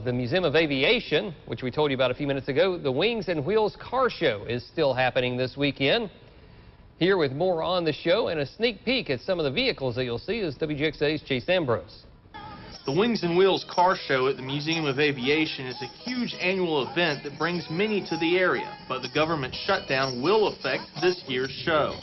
The Museum of Aviation, which we told you about a few minutes ago, the Wings and Wheels Car Show is still happening this weekend. Here with more on the show and a sneak peek at some of the vehicles that you'll see is WGXA's Chace Ambrose. The Wings and Wheels Car Show at the Museum of Aviation is a huge annual event that brings many to the area, but the government shutdown will affect this year's show.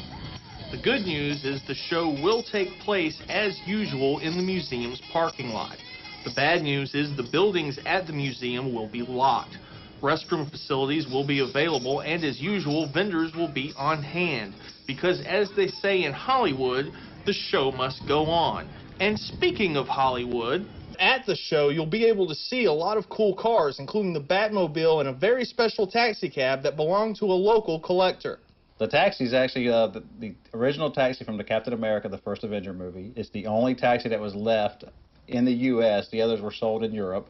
The good news is the show will take place as usual in the museum's parking lot. The bad news is the buildings at the museum will be locked. Restroom facilities will be available, and as usual, vendors will be on hand. Because as they say in Hollywood, the show must go on. And speaking of Hollywood, at the show you'll be able to see a lot of cool cars, including the Batmobile and a very special taxi cab that belonged to a local collector. The taxi is actually the original taxi from the Captain America, the first Avenger movie. It's the only taxi that was left in the U.S. The others were sold in Europe.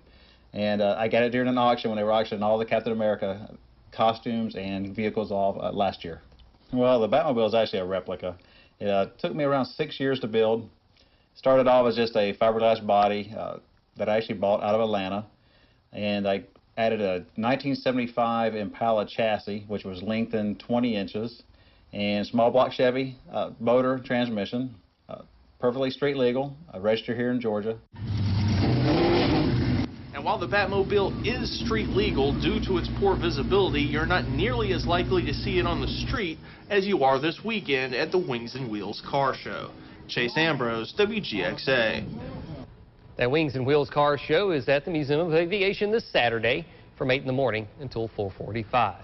And I got it during an auction when they were auctioning all the Captain America costumes and vehicles off last year. Well, the Batmobile is actually a replica. It took me around 6 years to build. Started off as just a fiberglass body that I actually bought out of Atlanta. And I added a 1975 Impala chassis, which was lengthened 20 inches, and small block Chevy motor transmission, perfectly street legal, registered here in Georgia. And while the Batmobile is street legal due to its poor visibility, you're not nearly as likely to see it on the street as you are this weekend at the Wings and Wheels Car Show. Chace Ambrose, WGXA. That Wings and Wheels Car Show is at the Museum of Aviation this Saturday from 8 in the morning until 4:45.